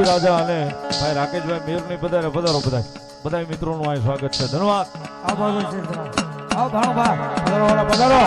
રાજા અને ભાઈ રાકેશભાઈ મેરની પધારે પધારો બધા મિત્રોનું અહીં સ્વાગત છે. ધન્યવાદ. પધારો.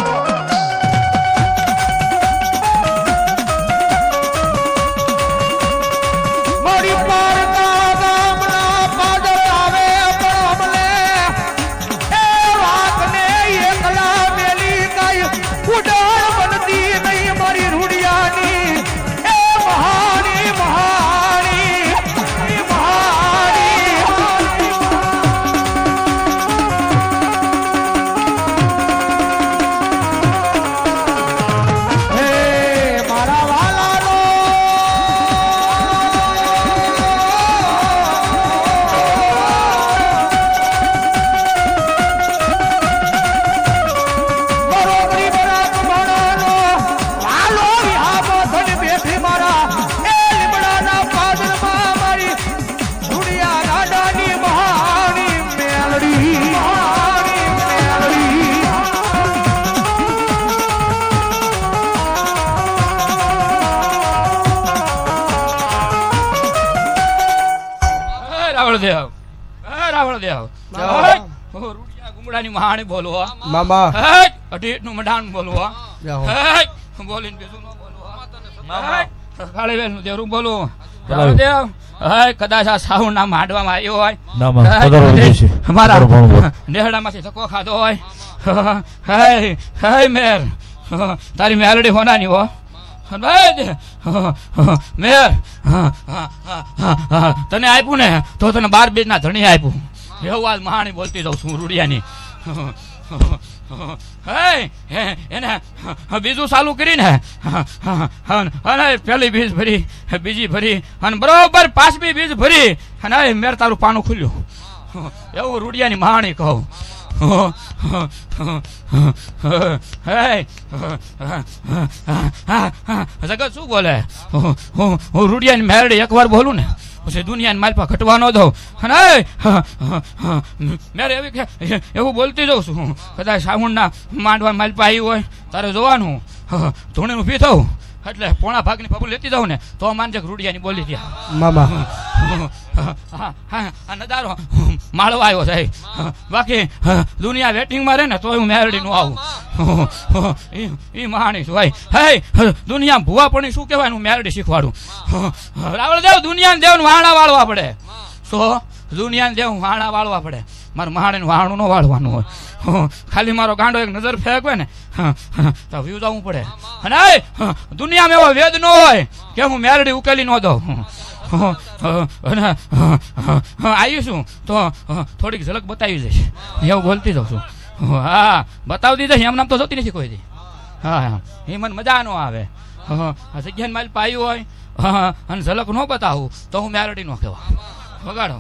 રાવણ દેવ રૂડિયા ગુમડાની મહાણી બોલવો મામા અઢીટ નું મઢાણ બોલવો બોલીને બીજું ન બોલવો કાળી વેલ નું દેવરું બોલવું રાવણ દેવ કદાચ આ સાહુ ના માંડવામાં આવ્યો હોય અમારા નેહડામાંથી ધક્કો ખાધો હોય મેર તારી મેલડી હોનાની હો મેર તને આપ્યું ને તો તને 12 બીજ ના ધણી આપ્યું એવું આજ મહાણી બોલતી જાઉં છું રૂડિયાની. એને બીજું ચાલુ કરીને અને પેલી બીજ ભરી બીજી ભરી અને બરોબર 5મી બીજ ભરી અને મેર તારું પાનું ખુલ્યું એવું રૂડિયાની મહાણી કહું. જગત શું બોલે? હું રૂડિયાની મેરડી એકવાર બોલું ને પછી દુનિયાની માલપા ઘટવા ન દઉં. અને મેરે એવું બોલતી જાઉં છું કદાચ સાવણના માંડવા માલપા આવી હોય તારે જોવાનું ધૂણીનું ભી થવું એટલે પોણા ભાગની પબુ લેતી જાઉં ને તો માનજે રૂડિયાની બોલી ગયા મામા. નજારો માળવા આવ્યો સાહેબ. બાકી દુનિયા વેટિંગમાં રહે ને તો હું મેરડી નું આવું. ઈ મહાણી છું ભાઈ. હે દુનિયા ભૂવા પણ શું કહેવાય હું મેરડી શીખવાડું. રાવણ દેવ દુનિયાને દેવ વાણા વાળવા પડે. તો દુનિયાને દેવ વાણા વાળવા પડે. મારે મહાણી વાણું ન વાળવાનું હોય. ખાલી મારો ગાંડો એક નજર ફેંકવે ને તો વ્યૂ જવું પડે. અને દુનિયામાં એવો વેદ ન હોય કે હું મેરડી ઉકેલી ન દઉં. આવીશું તો થોડીક ઝલક બતાવી જઈશ એવું બોલતી જાઉં છું. હા બતાવી દીધા એમ નામ તો જોતી નથી કોઈ દી. હા હા એ મને મજા ન આવે આ જગ્યાને માલ પાયું હોય અને ઝલક ન બતાવું તો હું મેલડી નો કહેવા વગાડો.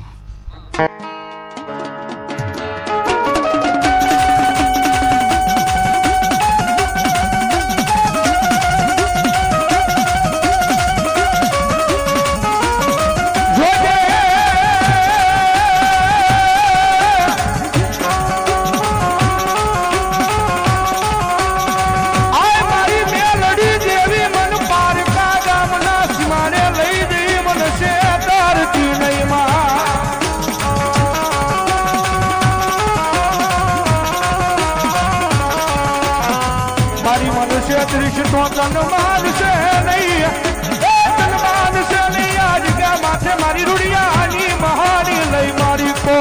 મારી રૂડિયાની મહાની લઈ મારી કો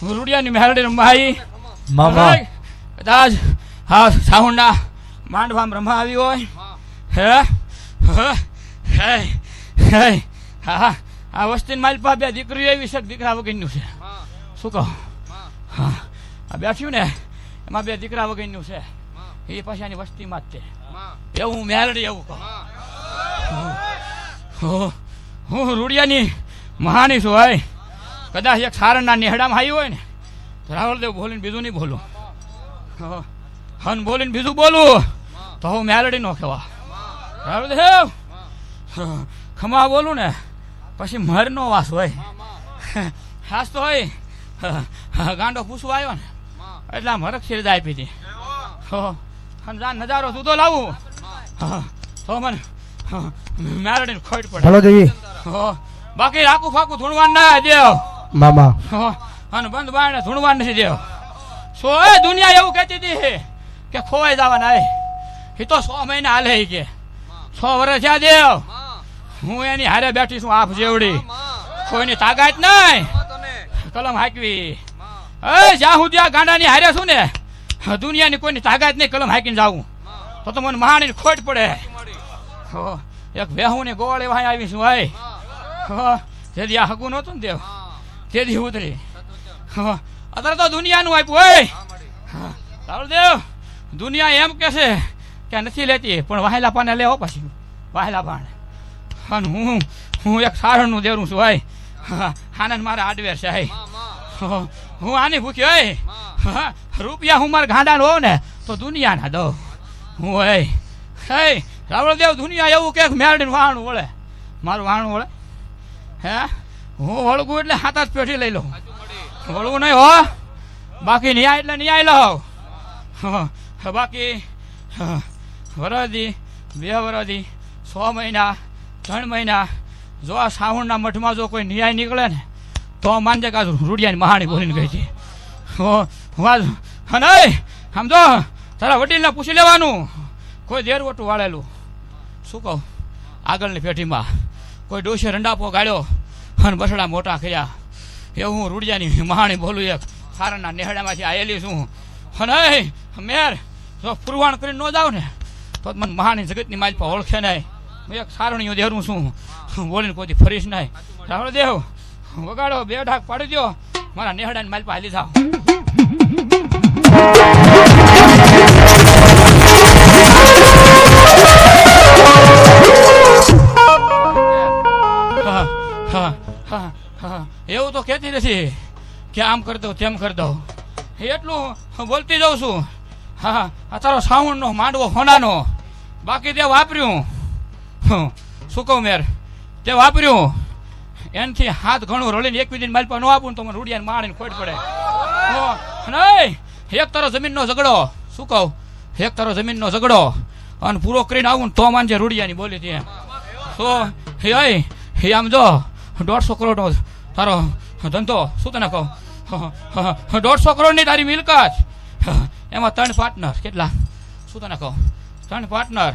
રૂડિયાની મેલડી રમાઈ મામા કદાચ હા સાઉન્ડના માંડવામાં રમવા આવી હોય હે હા આ વસ્તીને મારી પાસે બે દીકરીઓ એવી છે દીકરા વગરનું છે શું કહો હા આ બેઠ્યું ને એમાં બે દીકરા વગરનું છે એ પછી આની વસ્તીમાં જ છે એવું મેલડી એવું કહો હું રૂડિયાની મહાની છું હોય કદાચ એક સારણના નેહડામાં આવ્યું હોય ને તો રાવળદેવ બોલીને બીજું નહીં બોલું હન બોલીને બીજું બોલું તો હું મેલડી નો કહેવા રાવળદેવ ખમા બોલું ને પછી મરનો વાસ હોય ખાસ તો હોય ગાંડો પૂછવા આવ્યો ને એટલે આમ હરખ શેરદા આપી હતી જાન નજારો તું તો લાવું તો મને મેલડીને ખોટ પડે હલો દેવી બાકી રાખું ફાકું ધૂણવાન ના દેવ મામા અને બંધ બારણે ધૂણવાન નથી દેવ સો એ દુનિયા એવું કહેતી હતી કે ખોવાઈ જવાના એ તો 100 મહિના હાલે કે 100 વર્ષ થયા દેવ હું એની હારે બેઠી છું આપ જેવડી કોઈની તાકાત નહીં કલમ હાંકવી એ જ્યાં હું ત્યાં ગાંડાની હારે છું ને દુનિયાની કોઈની તાકાત નહીં કલમ હાંકીને જાવું તો મને મહાની ખોટ પડે એક વેહું ને ગોળ એવા આવી છું ભાઈ તેથી આ હગું નહોતું ને દેવ તેથી ઉતરી અત્યારે તો દુનિયાનું આપ્યું હોય તારું દેવ દુનિયા એમ કે છે કે નથી લેતી પણ વાહેલા પાને લેવો પછી વાહેલા પાને અને હું એક સારણનું દેરું છું ભાઈ. આનંદ મારા આડવેર છે ભાઈ. હું આની ભૂખ્યો હોય. રૂપિયા હું મારા ગાંડા હોઉં ને તો દુનિયા ના દઉં હું ભાઈ. હે રાવળદેવ દુનિયા એવું કે મેરડીને વાણું વળે, મારું વાણું વળે હે? હું વળગું એટલે હાથ જ પેઠી લઈ લઉં, વળવું નહીં હો. બાકી ન્યાય એટલે ન્યાય લઉં. બાકી વરદી 2 વરદી 6 મહિના 3 મહિના જો આ શ્રાવણના મઠમાં જો કોઈ ન્યાય નીકળે ને તો માનજે કે રૂડિયાની મહાણી બોલીને ગઈ હતી. અને સમજો તારા વડીલને પૂછી લેવાનું કોઈ દેરવટું વાળેલું શું કહું આગળની પેઢીમાં કોઈ ડોશે રંડાપો ગાળ્યો અને બસડા મોટા કર્યા એવું હું રૂડિયાની મહાણી બોલું. એક સારાના નેહડામાંથી આવેલી છું. અને મેર જો પુરવાણ કરીને ન જાવ ને તો મને મહાની જગતની મારી પર ઓળખે નહીં. હું એક સારણીઓ દેરું છું બોલીને કોઈ ફરીશ નહીં. રાવળદેવ વગાડો 2 ઢાક પાડી દો મારા નેહડાની મારી પર હાલી જાઓ. એવું તો કહેતી નથી કે આમ કરી દઉં તેમ કરી દઉં, એટલું બોલતી જાઉં છું. હા તારો શ્રાવણનો માંડવો હોનાનો બાકી તે વાપર્યું શું કહું મેર તે વાપર્યું એનાથી હાથ ઘણું રળીને એક બીજી મારી પર ન આપું તો મને રૂડિયાને માણીને ખોટ પડે. નહીં એક તારો જમીનનો ઝઘડો શું કહું એક તારો જમીનનો ઝઘડો અને પૂરો કરીને આવું તો માનજે રૂડિયાની બોલી હતી. તો હે આમ જો 150 કરોડનો તારો ધંધો શું તને કહું 150 કરોડની તારી મિલકત એમાં 3 પાર્ટનર કેટલા શું તને કહું 3 પાર્ટનર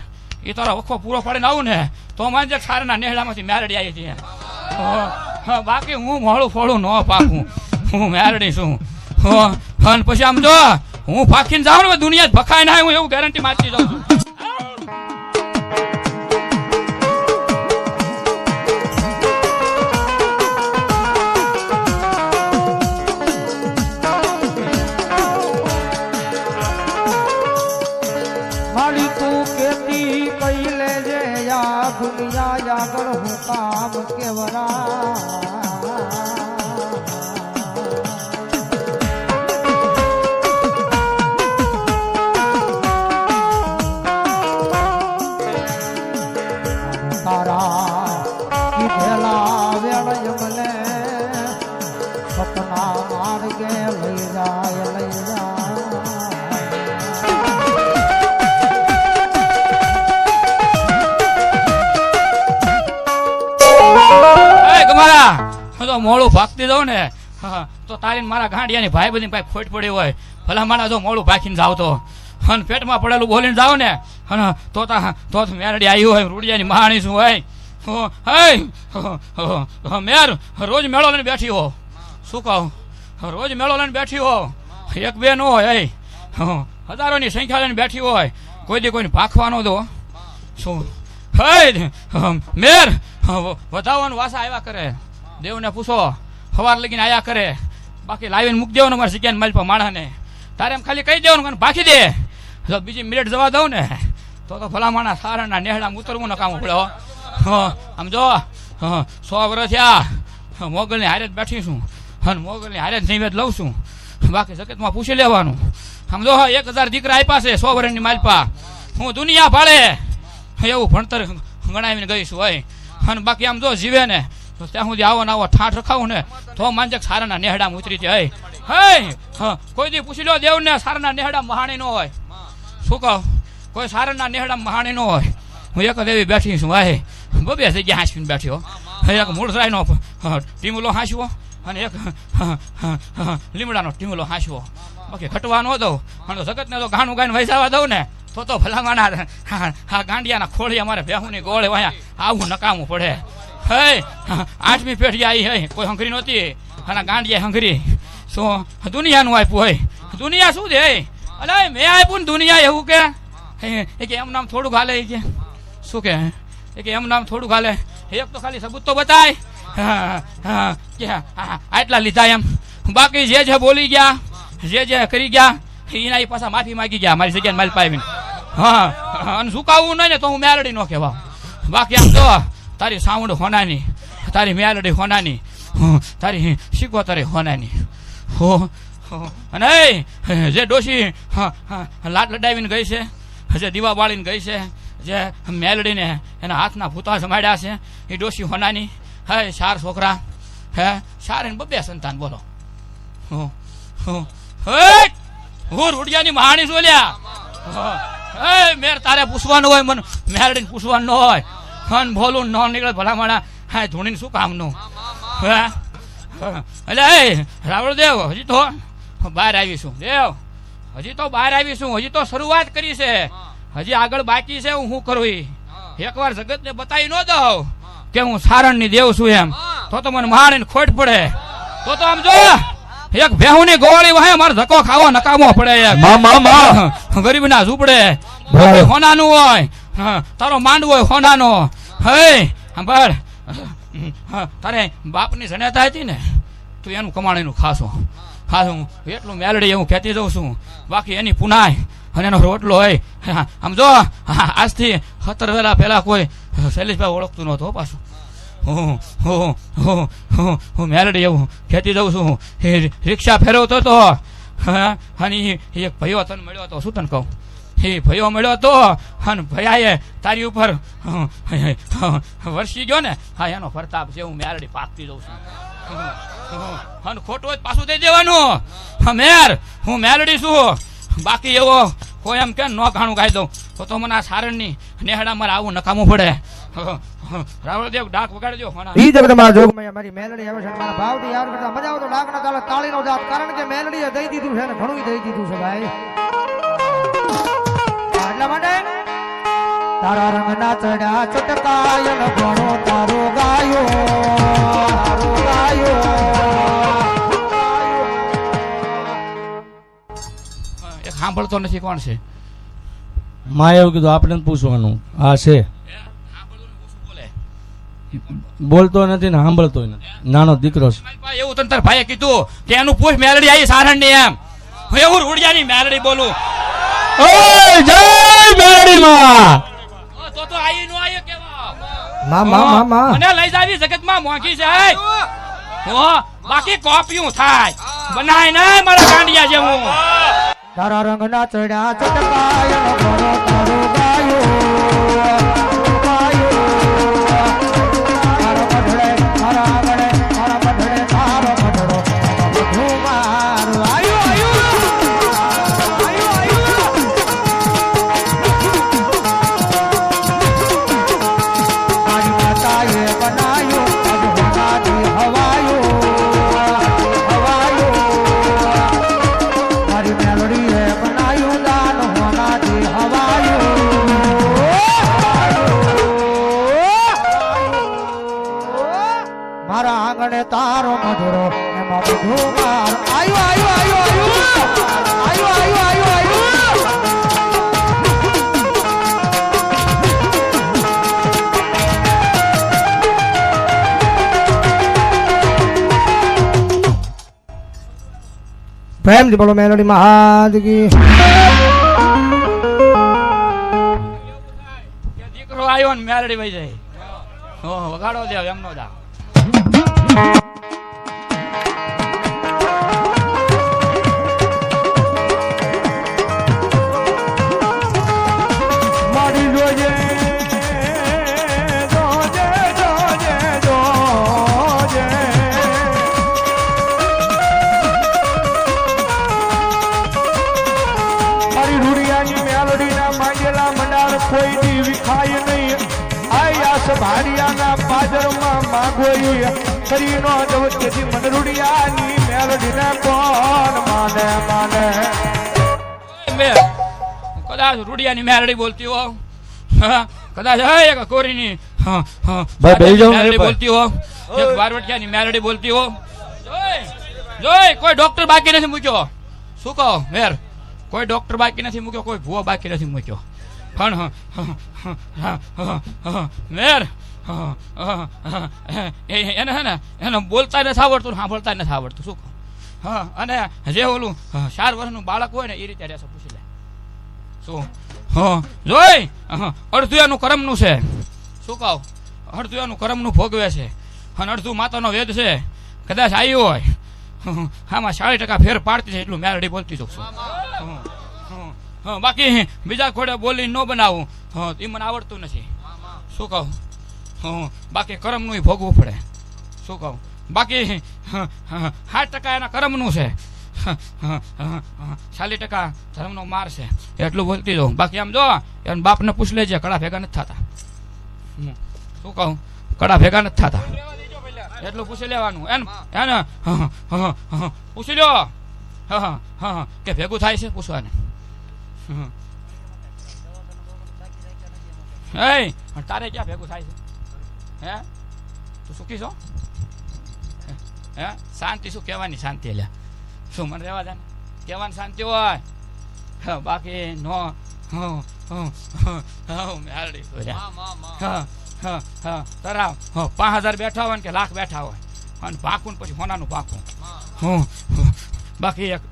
એ તારો વખો પૂરો પાડીને આવું ને તો માનજે સારાના નેહડામાંથી મેરડી આવી હતી. બાકી હું મોડું ફોડું ન પાકું, હું મેરડી છું. અને પછી આમ જો હું પાકીને જાઉં ને દુનિયા જ ભખાય ના હું એવું ગેરંટી મારતી જાઉં છું. મારી તું કેતી કઈ લેજે યા દુનિયા આગળ હું કામ કેવરા. તારા કીધેલા વેળય મને સપના માર્ગે લઈ જાય લઈ જાય. તો મોડું ભાગતી જાઉં ને તો તારી મારા ગાંડિયાની ભાઈ બધી ભાઈ ખોટ પડી હોય ભલા મારા જો મોડું ભાગીને જાવ તો અને પેટમાં પડેલું બોલીને જાવ ને અને તો મેરડી આવી હોય રૂડિયાની મહાણી શું હોય. મેર રોજ મેળો લઈને બેઠી હો શું કહું રોજ મેળો લઈને બેઠી હો 1-2 ન હોય હજારોની સંખ્યા લઈને બેઠી હોય કોઈ દી કોઈને ભાખવાનો દો શું મેર વધાવવાનું વાસા આવ્યા કરે દેવને પૂછો સવાર લગીને આયા કરે બાકી લાવીને મૂકી દેવાનું મારી જગ્યાને મારી પર માણસને તારે એમ ખાલી કહી દેવાનું ભાખી દે જો બીજી મિનિટ જવા દઉં ને તો ભલા માણા સારાના નેહડામાં ઉતરવું ન કામ પડે. આમ જો 100 વર્ષ થયા મોગલની હારે જ બેઠી છું અને મોગલની હારે જ નૈવેદ લઉં છું બાકી જગતમાં પૂછી લેવાનું. આમ જો 1000 દીકરા આપ્યા છે 100 વર્ષની માલપા હું દુનિયા ભાળે એવું ભણતર ગણાવીને ગઈ છું હોય. અને બાકી આમ જો જીવે ને ત્યાં સુધી આવો ને આવો ઠાઠ રખાવું ને તો માનજે સારાના નેહડામાં ઉતરી જાય. કોઈ દી પૂછી લો દેવને સારાના નેહડા મહાણી ન હોય શું કહું કોઈ સારાના નેહડા મહાણી ન હોય. હું એક જ એવી બેઠી છું ભાઈ 2 જગ્યા હાંસવીને બેઠ્યો. એક મૂળરાયનો ટીમલો હાંસવો અને એક લીમડાનો ટીમલો હાંસવો બાકી ઘટવા ન દઉં અને જગતને તો ગાણું ગાઈને વૈસાવા દઉં ને તો ભલામાના હા ગાંડિયાના ખોળી અમારે ભેહુની ગોળે વાયા આવું નકામું પડે. 8મી પેઢી આવી હે કોઈ હંગરી નહોતી અને ગાંડિયા હંગરી શું દુનિયાનું આપ્યું હોય. દુનિયા શું દે અલે મેં આપ્યું ને દુનિયા એવું કે એમ નામ થોડુંક હાલે કે શું કે એમ નામ થોડુંક હાલે એક તો ખાલી સબૂત તો બતાય કે આટલા લીધા એમ બાકી જે બોલી ગયા જે કરી ગયા એના એ પાછા માફી માગી ગયા મારી જગ્યાને મારી પાવીને. અને ઝુકાવવું નહીં ને તો હું મેરડી ન કહેવા. બાકી આમ જો તારી સાઉન્ડ હોનાની, તારી મેલડી હોનાની, તારી શીખોતરી હોનાની. અને જે ડોશી લાટ લડાવીને ગઈ છે, જે દીવા બાળીને ગઈ છે, જે મેલડીને એના હાથના ભૂતા જમાડ્યા છે, એ ડોશી હોનાની. હે 4 છોકરા, હે 4 ને 2 સંતાન. બોલો હું રૂડિયાની મહાણી જોલ્યા. મેર તારે પૂછવાનું હોય, મને મેલડીને પૂછવાનું ન હોય. હન બોલું ન નીકળે ભલા માણા. હા ધૂણીને શું કામનું? એટલે રાવળદેવ હજી તો બહાર આવીશું. દેવ હજી તો બહાર આવીશું. હજી તો શરૂઆત કરી છે, હજી આગળ બાકી છે. હું શું કરું એકવાર જગતને બતાવી ન દઉં કે હું સારણની દેવ છું એમ, તો મને મારીને ખોટ પડે. તો આમ જો એક ભેહુની ગોળી વાહે મારે ધક્કો ખાવો નકામો પડે. ગરીબ ના ઝૂપડે હોનાનું હોય, તારો માંડવો હોય હોનાનો. હે સાંભળ, તારે બાપની જનેતા હતી ને, તું એનું કમાણીનું ખાશો. હું એટલું મેલડી એવું કહેતી જઉં છું. બાકી એની પુનાય અને એનો રોટલો હોય. આમ જો આજથી 17 વેલા પહેલા કોઈ શૈલેષભાઈ ઓળખતું નહોતું પાછું. હું મેલડી એવું કહેતી જઉં છું. એ રિક્ષા ફેરવતો હતો અને એક ભયો તને મળ્યો હતો. શું તને કહું, એ ભયો મળ્યો હતો અને ભયાએ તારી ઉપર વરસી ગયો ને. હા એનો પ્રતાપ છે. હું મેલડી પાકતી જઉં છું. અને ખોટું જ પાછું દઈ દેવાનું. મેર હું મેલડી છું. બાકી એવો કોઈ એમ કે ન ઘાણું ગાઈ દઉં તો મને આ સારણની નેહડા મારે આવું નકામું પડે. રાવળદેવ ડાક વગાડજો. ઈ જગત માં જોગમાં મારી મેલડી આવે છે, મારા ભાવથી યાદ કરતા મજા આવે તો ડાકના તાળે તાળીનો દાંત, કારણ કે મેલડીએ દઈ દીધું છે ને ઘણું દઈ દીધું છે ભાઈ. એટલા માટે તારા રંગના ચડ્યા ચટકાય ન ઘણો તારો ગાયો, તારો ગાયો. એક સાંભળતો નથી. કોણ છે? માં એવું કીધું આપણે પૂછવાનું. હા છે, બોલતો નથી ને સાંભળતો નથી, નાનો દીકરો છે. એવું તને તાર ભાઈએ કીધું કે એનું પૂછ મેલડી આવી સારણની એમ. હું એવું રૂડિયાની મેલડી બોલું. જય મેલડી માં. તો આઈ નો આયો કેવા માં મને લઈ જાવી જગતમાં મોંઘી છે. બાકી કોપિયું થાય બનાય ને મારા ગાંડિયા જેવું. તારા રંગના ચડ્યા ચટકાય ન ઘણો તારો ગાયો, ગાયો. મારા મઢડે મારા આંગણે મારા મઢડે તારો મઢડો બધું મારું. આયુ આયુ આયુ આયુ. મારી માતાએ બનાયું અજવાનાથી હવાયું, હવાયું. મારી મેલડીએ બનાયું દાન હોનાથી હવાયું. મારા આંગણે તારો મધુરો એમાં બધું માર. આયુ આયુ આયુ આયુ આયુ આયુ આયુ આયુ. પ્રેમથી બોલો મેલડી મહાદગી. દીકરો આવ્યો ને મેલડી વહી જાય. વગાડો દેવ એમનો દા. મારી જોજે જોજે જોજે જોજે. મારી રૂડિયાની મેલડીના માંગેલા મંડાર કોઈ દી વિખાય નહીં. આયાસ ભાડિયાના પાદરમાં માગોઈ કરીનો દવત્યથી મન રૂડિયાની મેલડીને કોણ માને માને. કદાચ રૂડિયાની મેલડી બોલતી હો, કદાચ એક કોરીની મેલડી બોલતી હો, એક બારવટિયાની મેલડી બોલતી હો. જોઈ કોઈ ડોક્ટર બાકી નથી મૂક્યો. શું કહો મેર? કોઈ ડોક્ટર બાકી નથી મૂક્યો, કોઈ ભૂવો બાકી નથી મૂક્યો. પણ મેર એને હે ને એને બોલતા નથી આવડતું, સાંભળતા નથી આવડતું. શું કહો? અને જે ઓલું 4 વર્ષનું બાળક હોય ને એ રીતે રહેશે. પૂછી લે શું જોઈ અડધું એનું કરમનું છે. શું કહું? અડધું એનું કર્મનું ભોગવે છે અને અડધું માતાનો વેદ છે કદાચ આવ્યો હોય આમાં 40% ફેર પાડતી છે એટલું મેલડી બોલતી જઉં છું બાકી બીજા ખોડે બોલી ન બનાવું એ મને આવડતું નથી શું કહું બાકી કર્મનું ભોગવું પડે શું કહું બાકી 60% એના કર્મનું છે 40% ધર્મનો માર છે એટલું બોલતી જાઉં બાકી આમ જો એને બાપને પૂછ લેજે કડા ભેગા નથી થતા શું કહું કડા ભેગા નથી થતા એટલું પૂછી લેવાનું એને પૂછી લ્યો કે ભેગું થાય છે પૂછવાને તારે ક્યાં ભેગું થાય છે હે તું સુખી છો હે શાંતિ શું કહેવાની શાંતિ એટલે શું મને રહેવા દે કહેવાની શાંતિ હોય બાકી નો મેલડી તરાવ 5000 બેઠા હોય ને કે લાખ બેઠા હોય અને પાકું પછી હોનાનું પાકું બાકી એક